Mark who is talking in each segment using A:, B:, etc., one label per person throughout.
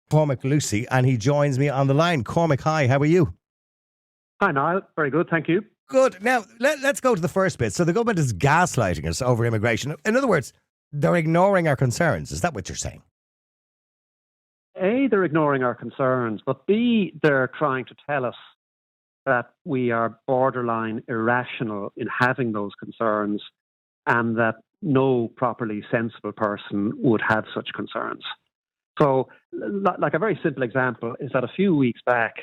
A: Cormac Lucey, and he joins me on the line. Cormac, hi, how are you?
B: Hi, Niall. Very good, thank you.
A: Good. Now, let's go to the first bit. So the government is gaslighting us over immigration. In other words, they're ignoring our concerns. Is that what you're saying?
B: A, they're ignoring our concerns, but B, they're trying to tell us that we are borderline irrational in having those concerns and that no properly sensible person would have such concerns. So, like a very simple example is that a few weeks back,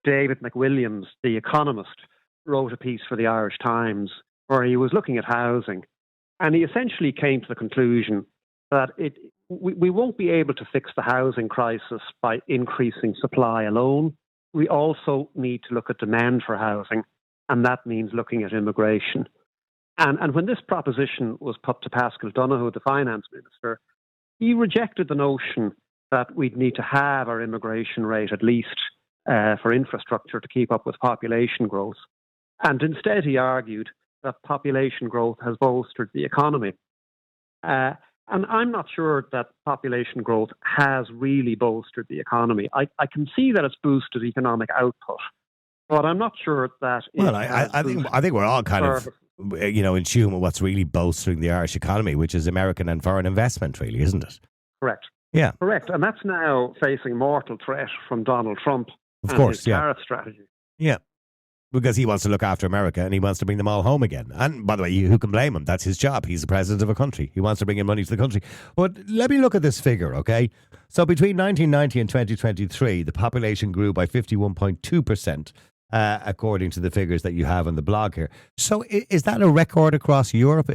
B: David McWilliams, the economist, wrote a piece for the Irish Times where he was looking at housing, and he essentially came to the conclusion that we won't be able to fix the housing crisis by increasing supply alone. We also need to look at demand for housing, and that means looking at immigration. And when this proposition was put to Paschal Donohoe, the finance minister, he rejected the notion that we'd need to have our immigration rate at least for infrastructure to keep up with population growth. And instead he argued that population growth has bolstered the economy. And I'm not sure that population growth has really bolstered the economy. I can see that it's boosted economic output, but I'm not sure that.
A: Well, I think we're all kind of, in tune with what's really bolstering the Irish economy, which is American and foreign investment, really, isn't it?
B: Correct.
A: Yeah.
B: Correct. And that's now facing mortal threat from Donald Trump
A: of course,
B: his tariff strategy.
A: Yeah. Because he wants to look after America and he wants to bring them all home again. And by the way, who can blame him? That's his job. He's the president of a country. He wants to bring in money to the country. But let me look at this figure, okay? So between 1990 and 2023, the population grew by 51.2%, according to the figures that you have on the blog here. So is that a record across Europe?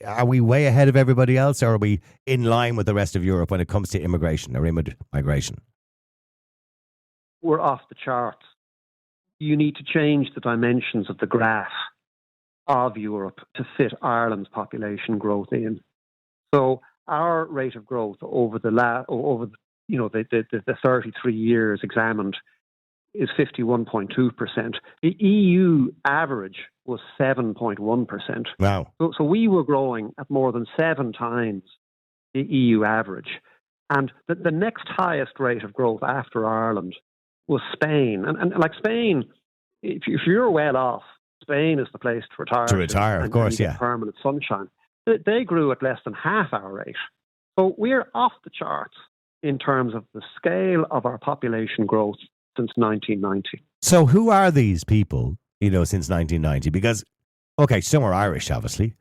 A: Are we way ahead of everybody else, or are we in line with the rest of Europe when it comes to immigration or migration?
B: We're off the charts. You need to change the dimensions of the graph of Europe to fit Ireland's population growth in. So our rate of growth over the 33 years examined is 51.2%. The EU average was 7.1%.
A: Wow.
B: So we were growing at more than 7 times the EU average. And the next highest rate of growth after Ireland was Spain. And like Spain, if you're well off, Spain is the place to retire.
A: To retire, of course, yeah.
B: Permanent sunshine. They grew at less than half our rate. So we're off the charts in terms of the scale of our population growth since 1990.
A: So who are these people, since 1990? Because, okay, some are Irish, obviously,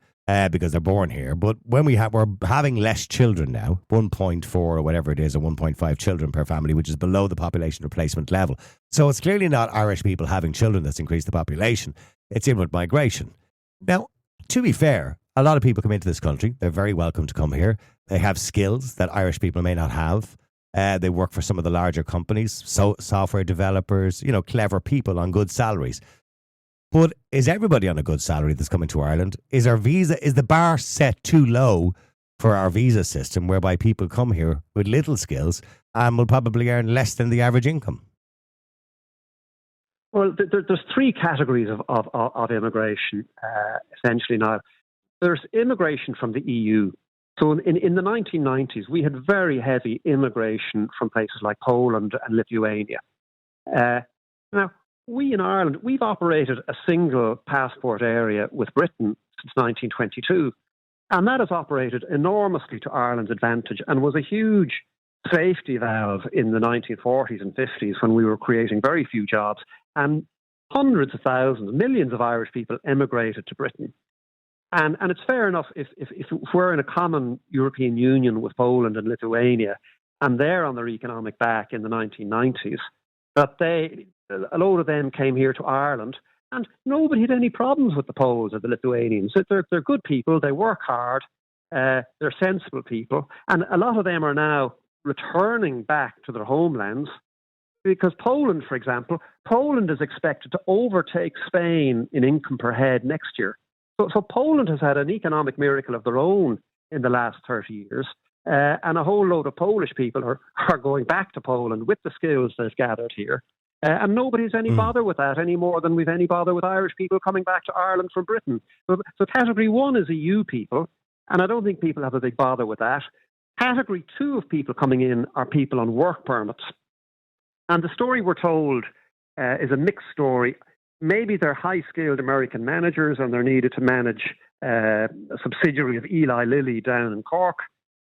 A: because they're born here. But when we're having less children now, 1.4 or whatever it is, or 1.5 children per family, which is below the population replacement level. So it's clearly not Irish people having children that's increased the population. It's inward migration. Now, to be fair, a lot of people come into this country. They're very welcome to come here. They have skills that Irish people may not have. They work for some of the larger companies, so software developers, clever people on good salaries. But is everybody on a good salary that's coming to Ireland? Is the bar set too low for our visa system, whereby people come here with little skills and will probably earn less than the average income?
B: Well, there's 3 categories of immigration, essentially now. There's immigration from the EU. So in the 1990s, we had very heavy immigration from places like Poland and Lithuania. Now, we in Ireland, we've operated a single passport area with Britain since 1922, and that has operated enormously to Ireland's advantage and was a huge safety valve in the 1940s and 50s when we were creating very few jobs, and hundreds of thousands, millions of Irish people emigrated to Britain. And it's fair enough if we're in a common European Union with Poland and Lithuania, and they're on their economic back in the 1990s, that a load of them came here to Ireland, and nobody had any problems with the Poles or the Lithuanians. They're good people, they work hard, they're sensible people, and a lot of them are now returning back to their homelands, because Poland, for example, Poland is expected to overtake Spain in income per head next year. So Poland has had an economic miracle of their own in the last 30 years, and a whole load of Polish people are going back to Poland with the skills they've gathered here. And nobody's any bother with that any more than we've any bother with Irish people coming back to Ireland from Britain. So category 1 is EU people, and I don't think people have a big bother with that. Category 2 of people coming in are people on work permits. And the story we're told is a mixed story. Maybe they're high-skilled American managers and they're needed to manage a subsidiary of Eli Lilly down in Cork.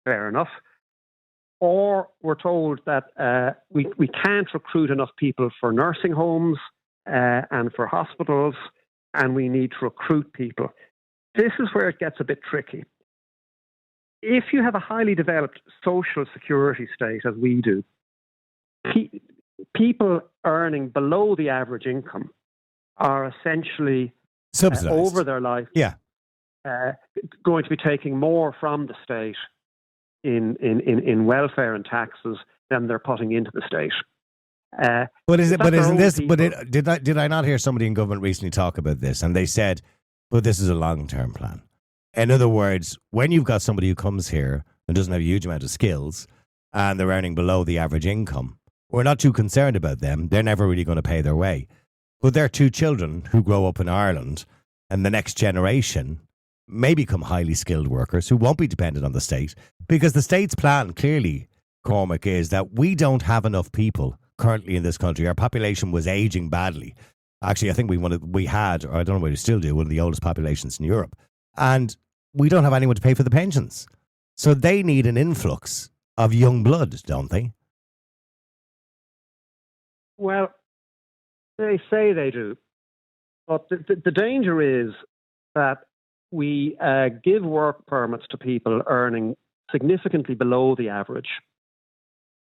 B: Fair enough. Or we're told that we can't recruit enough people for nursing homes and for hospitals, and we need to recruit people. This is where it gets a bit tricky. If you have a highly developed social security state, as we do, people earning below the average income are essentially
A: subsidized
B: over their life, going to be taking more from the state in welfare and taxes than they're putting into the state.
A: Did I not hear somebody in government recently talk about this? And they said, "But this is a long-term plan." In other words, when you've got somebody who comes here and doesn't have a huge amount of skills and they're earning below the average income, we're not too concerned about them. They're never really going to pay their way. But their two children who grow up in Ireland and the next generation may become highly skilled workers who won't be dependent on the state, because the state's plan clearly, Cormac, is that we don't have enough people currently in this country. Our population was aging badly. Actually, I think we had, or I don't know whether we still do, one of the oldest populations in Europe. And we don't have anyone to pay for the pensions. So they need an influx of young blood, don't they?
B: Well, they say they do. But the danger is that we give work permits to people earning significantly below the average.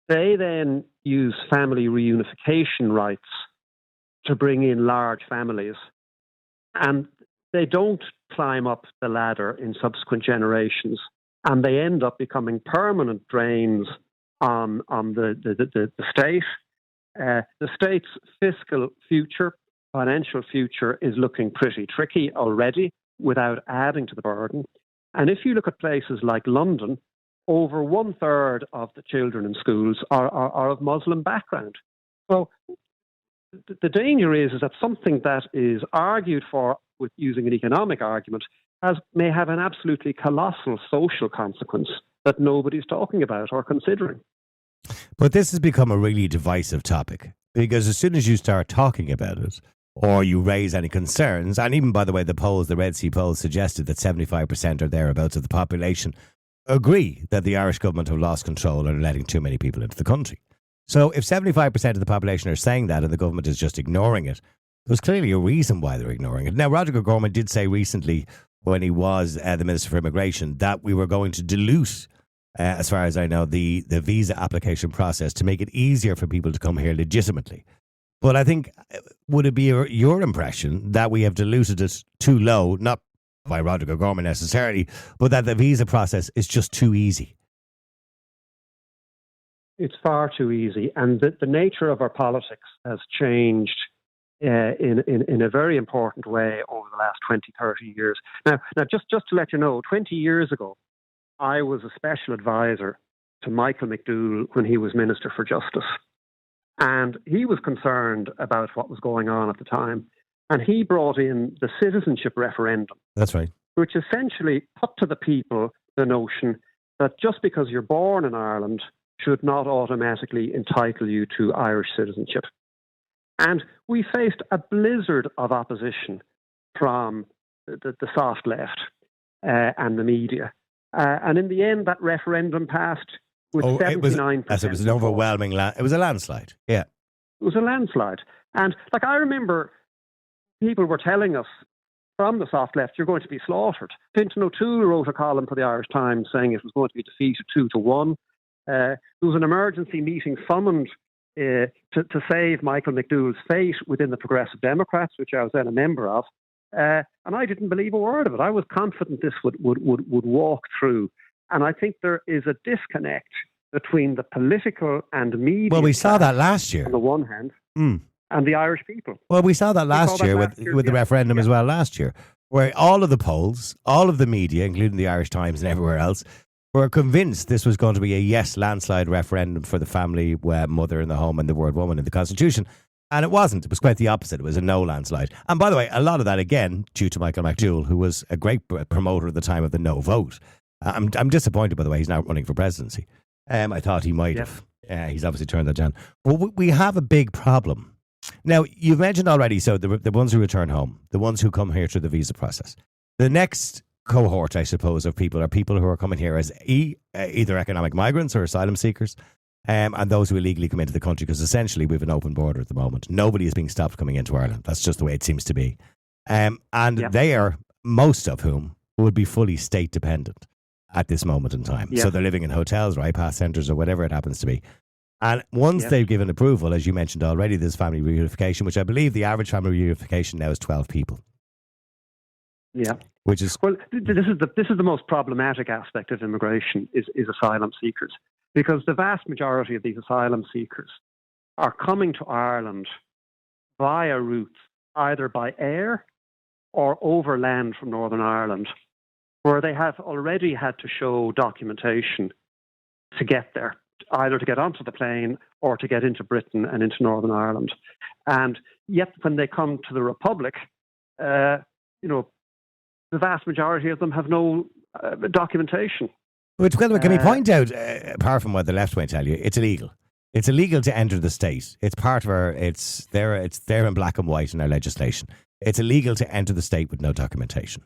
B: They then use family reunification rights to bring in large families. And they don't climb up the ladder in subsequent generations. And they end up becoming permanent drains on the state. The state's fiscal future, financial future, is looking pretty tricky already without adding to the burden. And if you look at places like London, over 1/3 of the children in schools are of Muslim background. So the danger is that something that is argued for with using an economic argument may have an absolutely colossal social consequence that nobody's talking about or considering.
A: But this has become a really divisive topic, because as soon as you start talking about it, or you raise any concerns, and even, by the way, the Red C polls suggested that 75% or thereabouts of the population agree that the Irish government have lost control and are letting too many people into the country. So if 75% of the population are saying that and the government is just ignoring it, there's clearly a reason why they're ignoring it. Now, Roderick O'Gorman did say recently, when he was the Minister for Immigration, that we were going to dilute, as far as I know, the visa application process to make it easier for people to come here legitimately. But I think, would it be your impression that we have diluted it too low, not by Roderick O'Gorman necessarily, but that the visa process is just too easy?
B: It's far too easy. And the nature of our politics has changed in a very important way over the last 20, 30 years. Now just to let you know, 20 years ago, I was a special advisor to Michael McDougall when he was Minister for Justice. And he was concerned about what was going on at the time. And he brought in the citizenship referendum.
A: That's right.
B: Which essentially put to the people the notion that just because you're born in Ireland should not automatically entitle you to Irish citizenship. And we faced a blizzard of opposition from the soft left and the media. And in the end, that referendum passed with 79%.
A: It was an overwhelming it was a landslide. Yeah.
B: It was a landslide. And I remember people were telling us from the soft left, you're going to be slaughtered. Fintan O'Toole wrote a column for the Irish Times saying it was going to be defeated 2-1. There was an emergency meeting summoned to save Michael McDougall's fate within the Progressive Democrats, which I was then a member of. And I didn't believe a word of it. I was confident this would walk through. And I think there is a disconnect between the political and media.
A: Well, we saw that last year.
B: On the one hand, and the Irish people.
A: Well, we saw that last year with the referendum as well last year, where all of the polls, all of the media, including the Irish Times and everywhere else, were convinced this was going to be a yes landslide referendum for the family, mother in the home and the word woman in the Constitution. And it wasn't. It was quite the opposite. It was a no landslide. And by the way, a lot of that, again, due to Michael McDougall, who was a great promoter at the time of the no vote. I'm disappointed, by the way, he's now running for presidency. I thought he might have. He's obviously turned that down. But we have a big problem. Now, you've mentioned already, so the ones who return home, the ones who come here through the visa process. The next cohort, I suppose, of people are people who are coming here as either economic migrants or asylum seekers, and those who illegally come into the country, because essentially we have an open border at the moment. Nobody is being stopped coming into Ireland. That's just the way it seems to be. They are, most of whom, would be fully state dependent at this moment in time. So they're living in hotels or IPAS centres or whatever it happens to be. And once they've given approval, as you mentioned already, there's family reunification, which I believe the average family reunification now is 12 people.
B: Yeah.
A: Which is...
B: Well, this is the most problematic aspect of immigration is asylum seekers, because the vast majority of these asylum seekers are coming to Ireland via routes, either by air or overland from Northern Ireland, where they have already had to show documentation to get there, either to get onto the plane or to get into Britain and into Northern Ireland. And yet when they come to the Republic, the vast majority of them have no documentation.
A: Which, can we point out, apart from what the left won't tell you, it's illegal. It's illegal to enter the state. It's part of it's there in black and white in our legislation. It's illegal to enter the state with no documentation.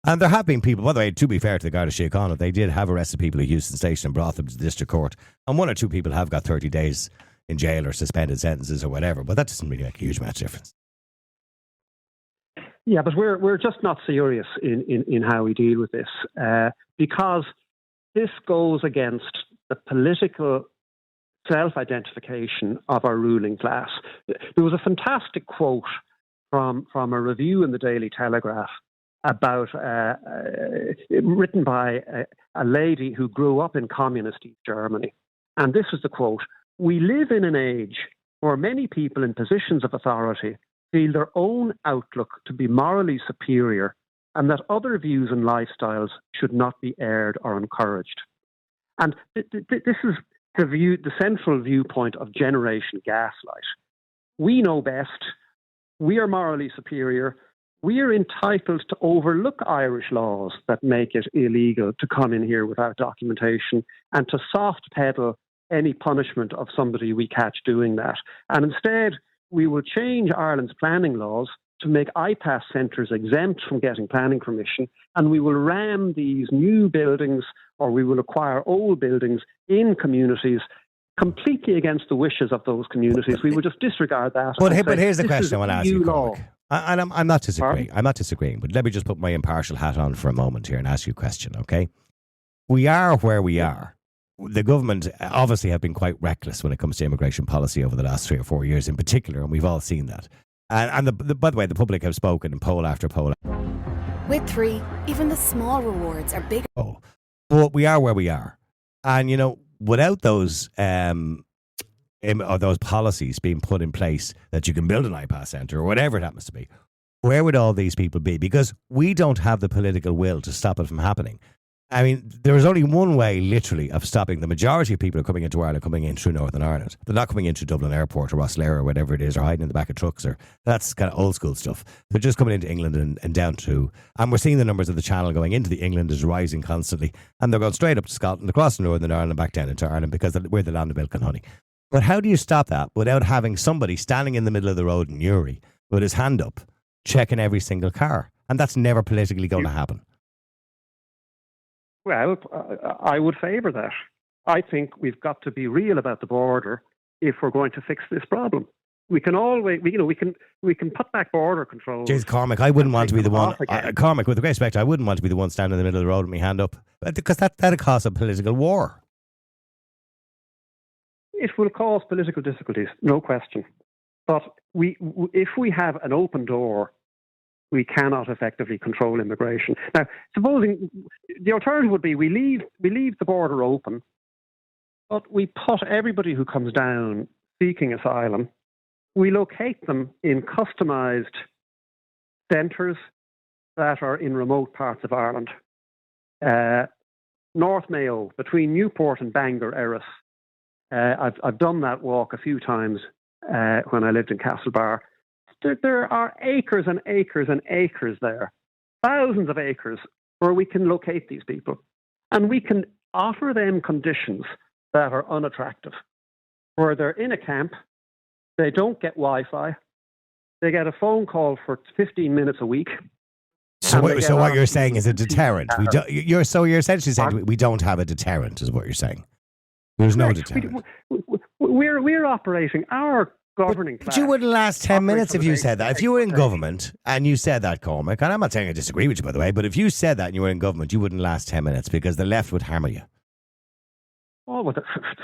A: And there have been people, by the way, to be fair to the Garda Síochána, they did have arrested people at Houston Station and brought them to the district court. And one or two people have got 30 days in jail or suspended sentences or whatever. But that doesn't really make a huge amount of difference.
B: Yeah, but we're just not serious in how we deal with this, because this goes against the political self-identification of our ruling class. There was a fantastic quote from a review in the Daily Telegraph about written by a lady who grew up in communist East Germany. And this is the quote: "We live in an age where many people in positions of authority feel their own outlook to be morally superior and that other views and lifestyles should not be aired or encouraged." And this is the central viewpoint of Generation Gaslight. We know best. We are morally superior. We are entitled to overlook Irish laws that make it illegal to come in here without documentation and to soft pedal any punishment of somebody we catch doing that. And instead, we will change Ireland's planning laws to make IPAS centres exempt from getting planning permission, and we will ram these new buildings, or we will acquire old buildings in communities completely against the wishes of those communities. We will just disregard that.
A: But here's the question I want to ask you, Cormac. And I'm not disagreeing.
B: Pardon?
A: I'm not disagreeing, but let me just put my impartial hat on for a moment here and ask you a question, okay? We are where we are. The government obviously have been quite reckless when it comes to immigration policy over the last 3 or 4 years in particular, and we've all seen that. And by the way, the public have spoken in poll after poll.
C: With 3, even the small rewards are bigger.
A: Oh, but we are where we are. And, without those or those policies being put in place that you can build an IPAS centre or whatever it happens to be, where would all these people be? Because we don't have the political will to stop it from happening. I mean, there is only one way, literally, of stopping the majority of people who are coming into Ireland coming in through Northern Ireland. They're not coming into Dublin Airport or Rosslare or whatever it is, or hiding in the back of trucks, or that's kind of old school stuff. They're just coming into England and down to, and we're seeing the numbers of the channel going into the England is rising constantly, and they're going straight up to Scotland, across Northern Ireland, and back down into Ireland because we're the land of milk and honey. But how do you stop that without having somebody standing in the middle of the road in Newry with his hand up, checking every single car? And that's never politically going to happen.
B: Well, I would favour that. I think we've got to be real about the border if we're going to fix this problem. We can always, we can put back border control.
A: Jeez, Cormac, I wouldn't want to be the one. Cormac, with the great respect, I wouldn't want to be the one standing in the middle of the road with my hand up, because that'd cause a political war.
B: It will cause political difficulties, no question. But if we have an open door, we cannot effectively control immigration. Now, supposing the alternative would be we leave the border open, but we put everybody who comes down seeking asylum, we locate them in customised centres that are in remote parts of Ireland. North Mayo, between Newport and Bangor, Erris. I've done that walk a few times when I lived in Castlebar. There are acres and acres and acres there, thousands of acres, where we can locate these people. And we can offer them conditions that are unattractive, where they're in a camp, they don't get Wi-Fi, they get a phone call for 15 minutes a week.
A: So what you're saying is a deterrent. You're essentially saying we don't have a deterrent, is what you're saying. There's no deterrent.
B: We're operating our governing class.
A: But you wouldn't last 10 minutes if you said that. If you were in government and you said that, Cormac, and I'm not saying I disagree with you, by the way, but if you said that and you were in government, you wouldn't last 10 minutes because the left would hammer you.
B: Oh, well,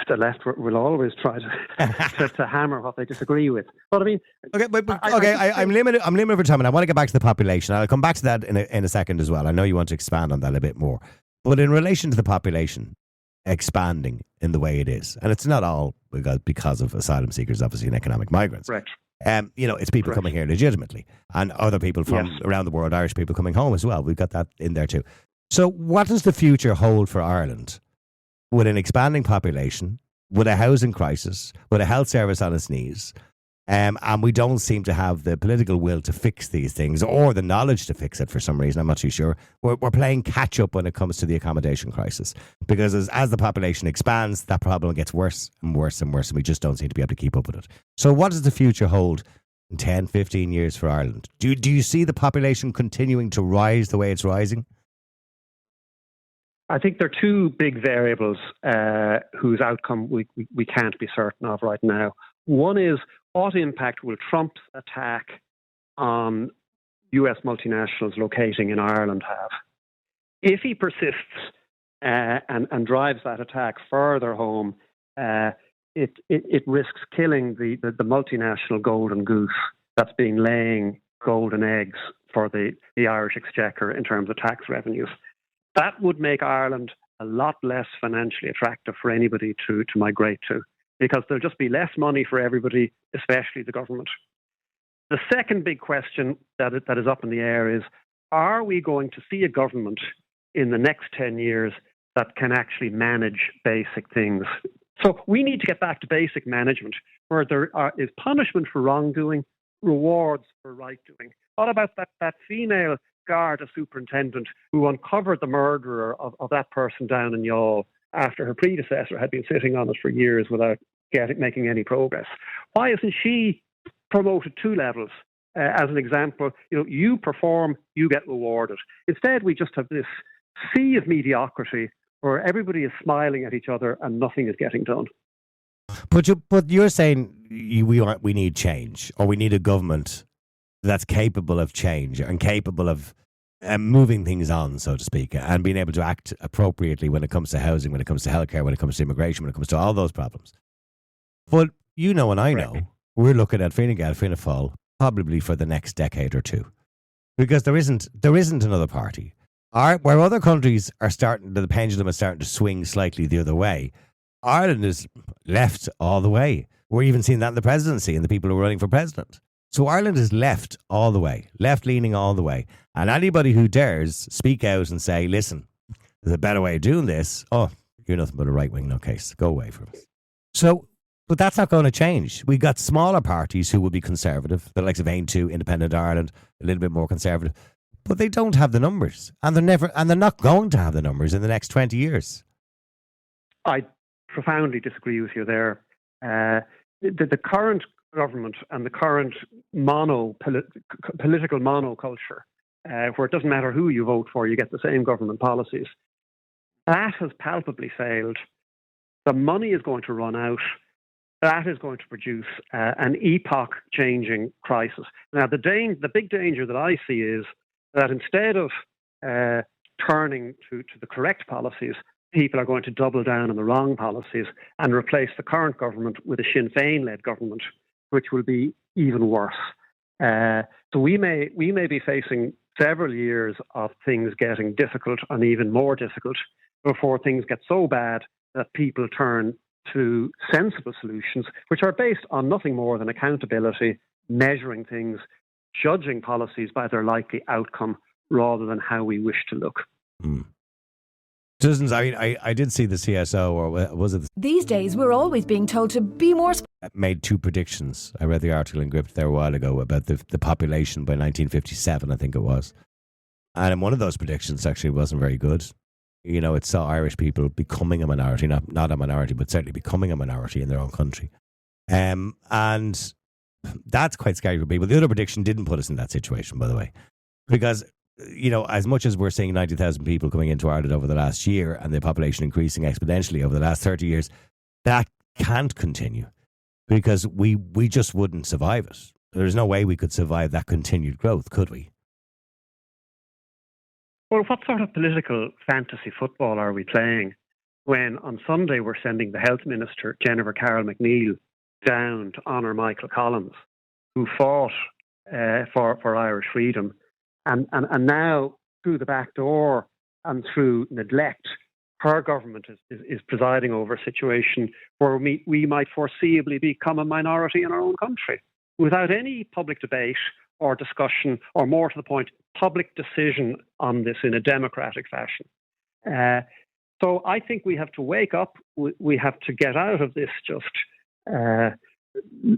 B: the left will always try to hammer what they disagree with. But I mean,
A: I'm limited for time, and I want to get back to the population. I'll come back to that in a second as well. I know you want to expand on that a bit more, but in relation to the population expanding in the way it is, and it's not all because of asylum seekers, obviously, and economic migrants.
B: Right.
A: It's people coming here legitimately, and other people from around the world, Irish people coming home as well. We've got that in there too. So, what does the future hold for Ireland? With an expanding population, with a housing crisis, with a health service on its knees, and we don't seem to have the political will to fix these things or the knowledge to fix it for some reason. I'm not too sure. We're playing catch up when it comes to the accommodation crisis because as the population expands, that problem gets worse and worse and worse, and we just don't seem to be able to keep up with it. So what does the future hold in 10, 15 years for Ireland? Do you see the population continuing to rise the way it's rising?
B: I think there are two big variables whose outcome we can't be certain of right now. One is, what impact will Trump's attack on US multinationals locating in Ireland have? If he persists and drives that attack further home, it risks killing the multinational golden goose that's been laying golden eggs for the Irish exchequer in terms of tax revenues. That would make Ireland a lot less financially attractive for anybody to migrate to, because there'll just be less money for everybody, especially the government. The second big question that is up in the air is, are we going to see a government in the next 10 years that can actually manage basic things? So we need to get back to basic management, where there is punishment for wrongdoing, rewards for right doing. What about that female Garda superintendent who uncovered the murderer of that person down in Youghal after her predecessor had been sitting on it for years without making any progress? Why isn't she promoted 2 levels? As an example, you perform, you get rewarded. Instead, we just have this sea of mediocrity where everybody is smiling at each other and nothing is getting done.
A: But you're saying we need change, or we need a government that's capable of change and capable of moving things on, so to speak, and being able to act appropriately when it comes to housing, when it comes to healthcare, when it comes to immigration, when it comes to all those problems. But and I know, we're looking at Fianna Fáil probably for the next decade or two, because there isn't another party. Where other countries are the pendulum is starting to swing slightly the other way, Ireland is left all the way. We're even seeing that in the presidency and the people who are running for president. So Ireland is left all the way, left-leaning all the way. And anybody who dares speak out and say, listen, there's a better way of doing this, you're nothing but a right-wing nutcase. Go away from us. So, but that's not going to change. We've got smaller parties who will be conservative, the likes of Ain 2, Independent Ireland, a little bit more conservative. But they don't have the numbers. And they're not going to have the numbers in the next 20 years.
B: I profoundly disagree with you there. The current government and the current political monoculture, where it doesn't matter who you vote for, you get the same government policies, that has palpably failed. The money is going to run out. That is going to produce an epoch-changing crisis. Now, the big danger that I see is that instead of turning to the correct policies, people are going to double down on the wrong policies and replace the current government with a Sinn Féin-led government, which will be even worse. So we may be facing several years of things getting difficult and even more difficult before things get so bad that people turn to sensible solutions, which are based on nothing more than accountability, measuring things, judging policies by their likely outcome rather than how we wish to look.
A: I did see the CSO, or was it?
D: These days, we're always being told to be more...
A: Made 2 predictions. I read the article in Gript there a while ago about the population by 1957, I think it was. And one of those predictions actually wasn't very good. It saw Irish people becoming a minority, not a minority, but certainly becoming a minority in their own country. And that's quite scary for people. The other prediction didn't put us in that situation, by the way, because, as much as we're seeing 90,000 people coming into Ireland over the last year and the population increasing exponentially over the last 30 years, that can't continue because we just wouldn't survive it. There's no way we could survive that continued growth, could we?
B: Well, what sort of political fantasy football are we playing when on Sunday we're sending the Health Minister, Jennifer Carroll McNeill, down to honour Michael Collins, who fought for Irish freedom, and now through the back door and through neglect, her government is presiding over a situation where we might foreseeably become a minority in our own country without any public debate or discussion, or more to the point, public decision on this in a democratic fashion. So I think we have to wake up. We have to get out of this just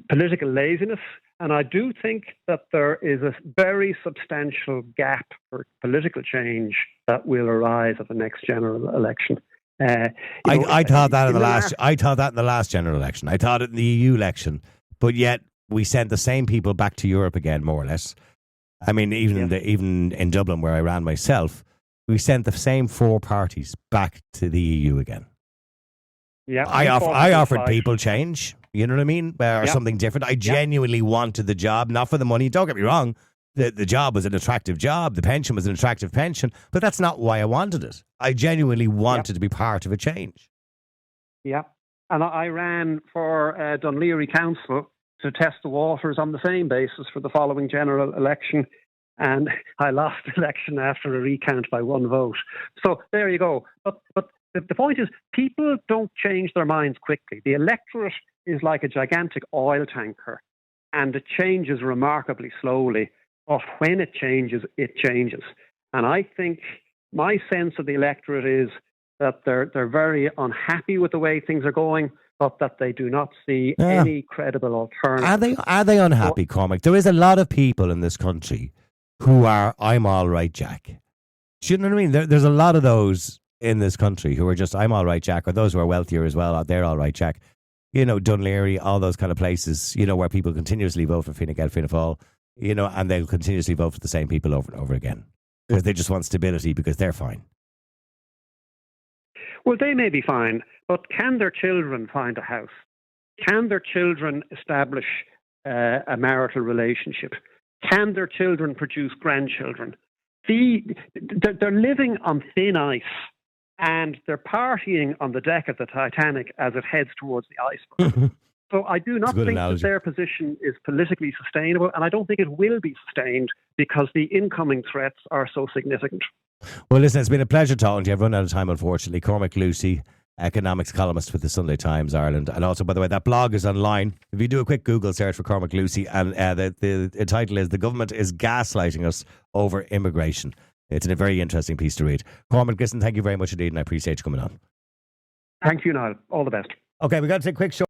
B: political laziness. And I do think that there is a very substantial gap for political change that will arise at the next general election.
A: I thought that in the last general election. I thought it in the EU election, but yet we sent the same people back to Europe again, more or less. I mean, even in Dublin, where I ran myself, we sent the same four parties back to the EU again.
B: Yeah,
A: I offered people change. You know what I mean? Or something different. I genuinely wanted the job, not for the money. Don't get me wrong. The job was an attractive job. The pension was an attractive pension. But that's not why I wanted it. I genuinely wanted to be part of a change. Yeah.
B: And I ran for Dunleary Council to test the waters on the same basis for the following general election. And I lost the election after a recount by one vote. So there you go. But the point is, people don't change their minds quickly. The electorate is like a gigantic oil tanker, and it changes remarkably slowly. But when it changes, it changes. And I think my sense of the electorate is that they're very unhappy with the way things are going, but that they do not see any credible alternative.
A: Are they unhappy, Cormac? There is a lot of people in this country who are, I'm all right, Jack. Do you know what I mean? There's a lot of those in this country who are just, I'm all right, Jack, or those who are wealthier as well, they're all right, Jack. Dunleary, all those kind of places, where people continuously vote for Fine Gael, Fianna Fáil, and they'll continuously vote for the same people over and over again because they just want stability because they're fine.
B: Well, they may be fine, but can their children find a house? Can their children establish a marital relationship? Can their children produce grandchildren? They're living on thin ice, and they're partying on the deck of the Titanic as it heads towards the iceberg. So I do not think that their position is politically sustainable, and I don't think it will be sustained because the incoming threats are so significant.
A: Well, listen, it's been a pleasure talking to you. I've run out of time, unfortunately. Cormac Lucey, economics columnist with the Sunday Times Ireland. And also, by the way, that blog is online. If you do a quick Google search for Cormac Lucey, and the title is "The Government is Gaslighting Us Over Immigration." It's a very interesting piece to read. Cormac, listen, thank you very much indeed, and I appreciate you coming on.
B: Thank you, Niall. All the best.
A: Okay, we've got to take a quick short